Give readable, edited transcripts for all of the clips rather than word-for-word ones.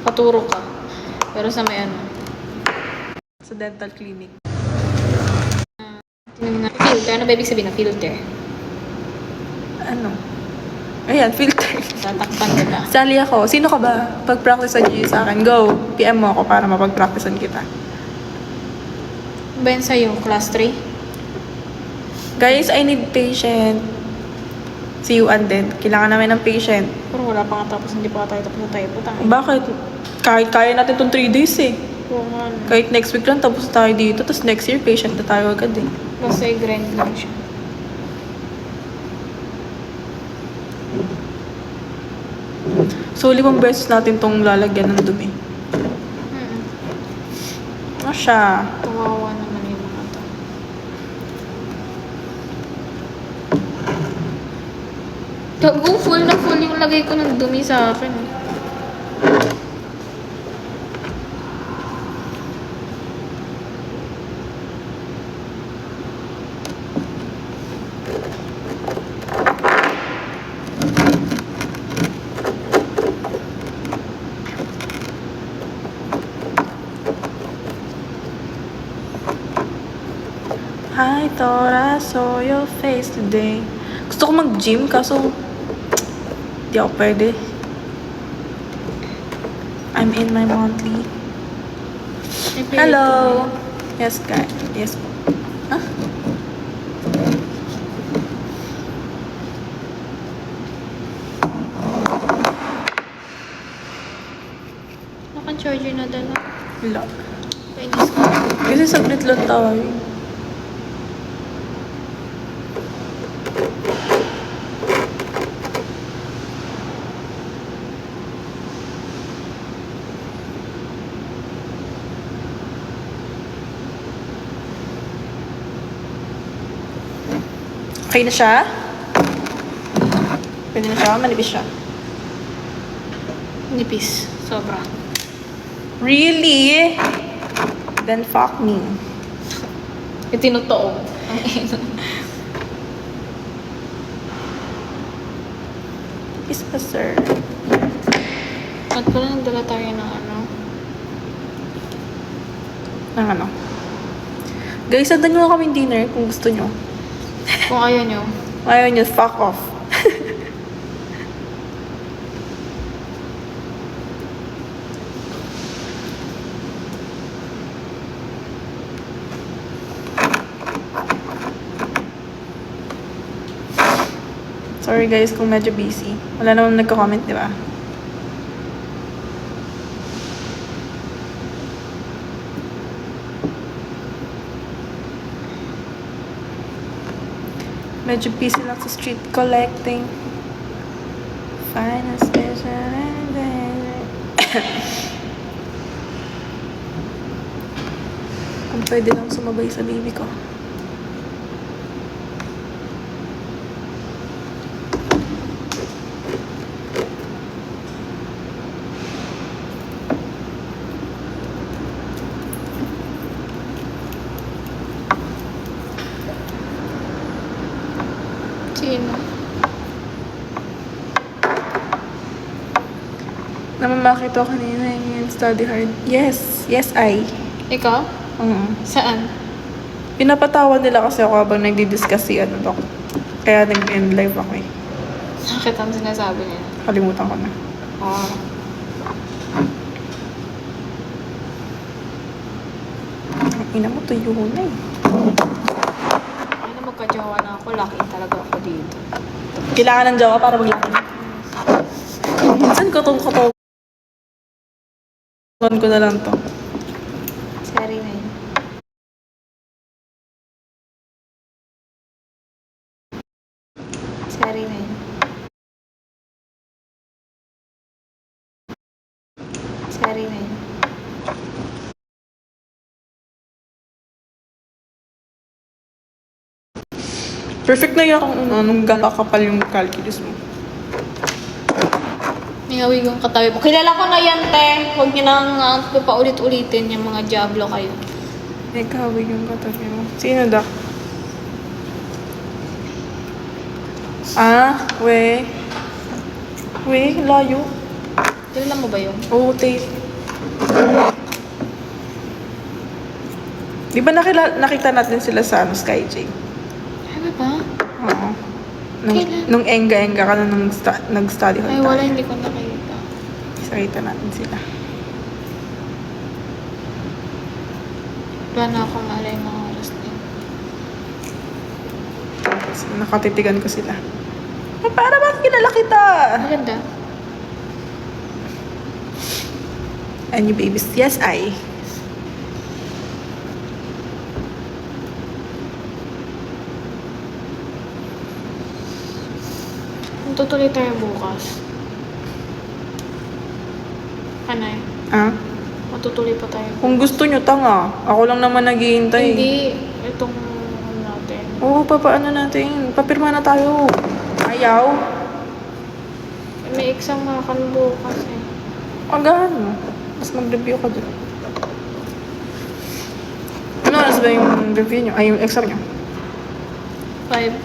Paturo ka. Pero sa may ano. Sa dental clinic. Filter. Ano ba ibig sabihin na filter? Ano? Ayan, filter. Tatakpan kita. Sali ako. Sino ka ba? Pag-practicean niyo sa akin. Go. PM mo ako para mapag-practicean kita. Ano ba yan sa'yo? Class 3? Guys, I need patient. See you and then. Kailangan namin ng patient. Pero wala pa nga tapos. Hindi pa tayo tapos na tayo. Putang. Bakit? Kahit kaya natin itong 3 days eh. Oo nga. No. Kahit next week lang tapos tayo dito. Tapos next year, patient na tayo agad eh. Kasi grind lang siya. So, 5 beses natin tong lalagyan ng dumi. Ano siya? Kawawa naman yung mga to. Gago, full na full yung lagay ko ng dumi sa akin. Hi, thought I saw your face today. Gusto ko mag-gym kaso di ako pwede. I'm in my monthly. Hello. Yes, guys. Yes po. Huh? Nakang charger na dala. Wala. Painis ko. Kasi saglit lang tayo. Okay na siya? Pwede na siya? Manipis siya? Nipis. Sobra. Really? Then fuck me. Itinutoo. Ang ino. Is pa, sir. At pala nagdala tayo ng ano. Ang ano? Guys, sandan nyo kaming dinner kung gusto nyo. Kung ayaw nyo. Ayaw nyo, fuck off. Sorry guys kung medyo busy. Wala namang nagko-comment, di ba? Medyo busy lang sa street collecting. Finest vision and then... Kung pwede lang sumabay sa baby ko. Sino? Namamakit ako kanina yung study hard. Yes. Yes, I. Ikaw? Saan? Pinapatawa nila kasi ako habang nagdi-discuss si ano doc. Kaya nag-end live ako eh. Bakit ang sinasabi niya? Kalimutan ko na. Oh. Ang ina mo, tuyo na eh. Ano magka-jowa na ako? Lucky talaga ako dito. Kailangan ng jowa para maglaki. Minsan ko na lang to. Sorry na yun. Sorry na yun. Sorry na yun. Perfect na yan kung anong kakapal yung calculus mo. May hawig yung katabi mo. Kilala ko na yan, te. Huwag niyo nang paulit-ulitin yung mga Diablo kayo. May kawig yung katabi mo. Sino da? Ah, we. We, layo. Tinala mo ba yun? Oo, tape. Di ba nakita natin sila sa Skyjay? Ano ba? Oo. Kailan? Nung enga-enga ka na nag-study hall Ay, tayo. wala, hindi ko nakita. Nakita natin sila. Wala na akong alay mga oras din. So, nakatitigan ko sila. Ay, para bang kilala kita? Maganda. And you babies. Yes, I. Tutuloy tayo bukas. Anay, Ah? matutuloy pa tayo. Kung gusto nyo, tanga. Ako lang naman naghihintay. Hindi, itong ano natin. Oo, papaano natin? Papirma na tayo. Ayaw? May exam nga kan bukas eh. Agahan mo. Mas mag-review ka dun. Ano oras ba yung review nyo? Ay, yung exam nyo? 5.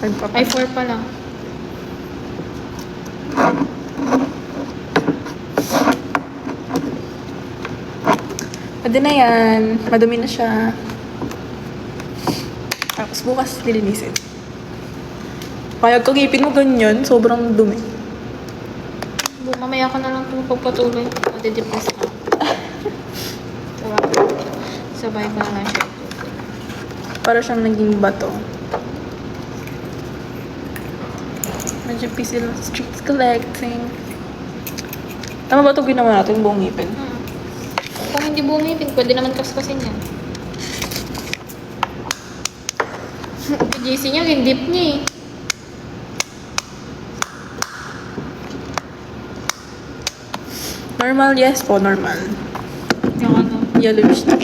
5 pa pa. Ay, 4 pa lang. Pwede na yan. Madumi na siya. Tapos bukas lilinisin. Kaya kung ipin mo ganyan, sobrang dumi. Mamaya ka na lang kung pagpatuloy. Madidepress ka. Diba? Sabay ka na lang siya. Para siyang naging bato. Medyo busy lang sa streets collecting. Tama ba ito ginawa natin buong ngipin? Kung hindi bumipin, pwede naman kaskasin yan. GC niya, yung dip niya eh. Normal, yes po, normal. Yung ano. Yellowish na.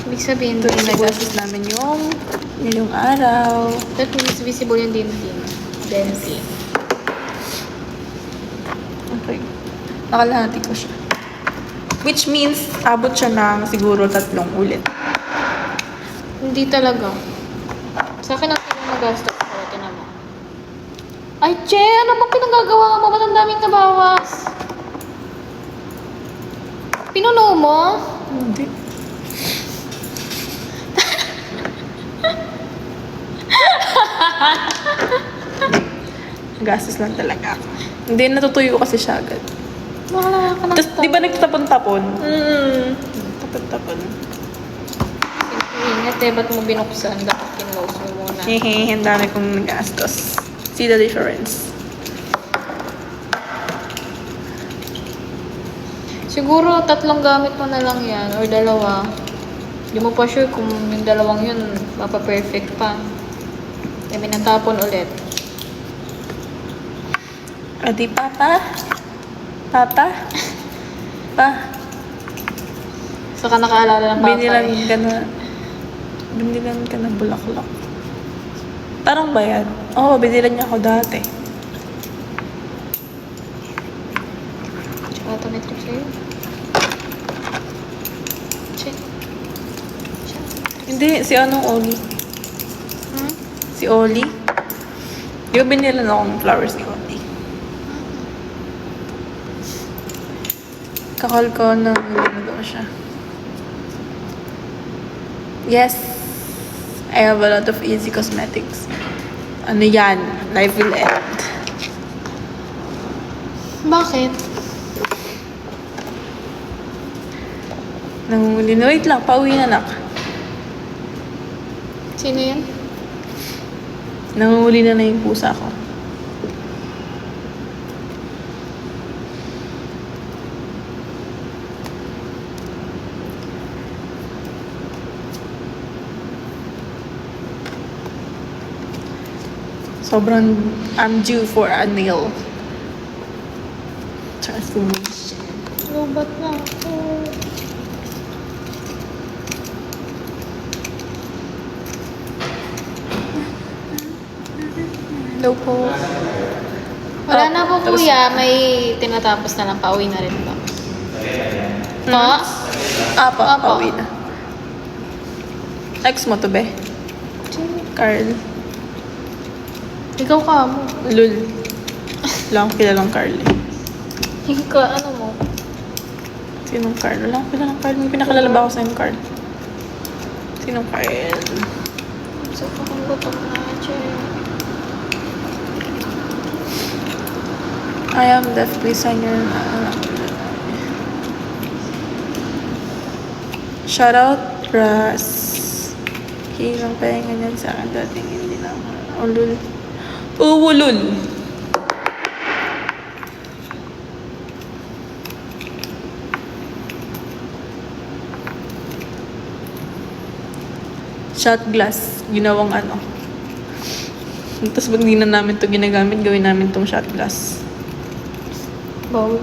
Ibig sabihin, Ito yung nag-assist namin yung ngayong araw. that means visible yung dentin. Dentin. Okay. Nakalahati ko siya. Which means, abot siya ng siguro 3 ulit. Hindi talaga. Sa akin ang tingin magastos ko. Tinan mo. Ay, Che! Ano bang pinagagawa mo? Ba't ang daming nabawas? Pinuno mo? Hindi. Gastos lang talaga ako. Hindi, natutuyo kasi siya agad. Wala ka na. Tapos, di ba nagtatapon-tapon? Tapon-tapon. Ingat eh, ba't mo binuksan? Dapat kinlose mo muna. Hehe, ang dami kong nagastos. See the difference. Siguro 3 gamit mo na lang yan, or 2. Hindi mo pa sure kung yung 2 yun, mapa-perfect pa. Kaya binatapon ulit. Adi, Papa? Papa? Pa? Saka nakaalala ng Binilan papay. ka na... Binilan ka na bulaklak. Parang ba yan? Oo, binilan niya ako dati. Tsaka ito may trip sa'yo. Check. Check. Hindi, si anong Oli? Hmm? Si Oli? Di ba binilan akong flowers ni Oli? Kakal ko na daw siya. Yes, I have a lot of easy cosmetics. Ano yan? Life will end. Bakit? Nangunguli na. Wait lang, pauwi na nak. Sino yan? Nangunguli na yung pusa ko. Sobrang, I'm due for a nail transformation. Lobat na ako. Hello po. Wala na po Tapos- kuya, may tinatapos na lang. Pauwi na rin ba? Pa? Apa, Apa. pauwi na. Ex mo to, be? Carl. Ikaw ka mo. Lul. Wala akong kilalang Carl eh. Hika, ano mo? Sinong Carl? Wala akong kilalang Carl. May pinakalala ba ako sa yung Carl? Sinong Carl? So, fucking gutom na, che. I am deaf, please sign your... Shout out, Ras. Hirang pahinga niyan sa akin dating hindi lang. Ulul. Uwulul. Shot glass. Ginawang ano. Tapos pag hindi na namin ito ginagamit, gawin namin itong shot glass. Bowl.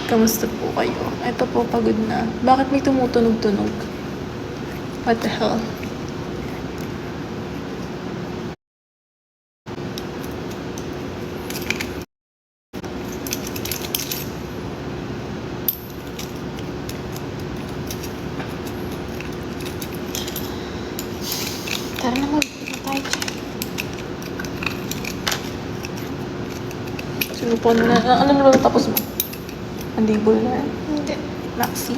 Kamusta po kayo? Ito po, pagod na. Bakit may tumutunog-tunog? What the hell? Tara na, mag-uwi na tayo, che. Sinupon na. Ano na lang tapos mo? Mandibol na. Hindi. Maxi.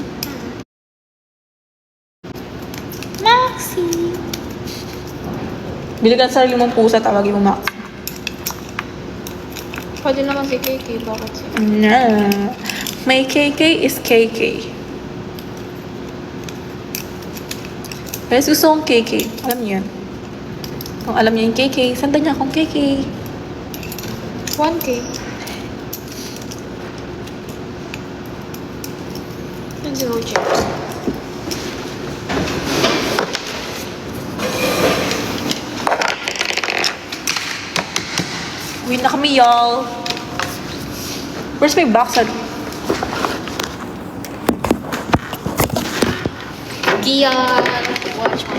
Maxi! Biligan sa sarili mong pusa, tawagin mo Maxi. Pwede naman si Kiki, bakit si... Nah. May KK is KK. Guys, gusto kong KK. Alam niyo yan. Kung alam niyo yung KK, sanda niya akong KK. 1K. Let's go, chips. Uwi na kami, y'all. Where's my box? Gian! Watch my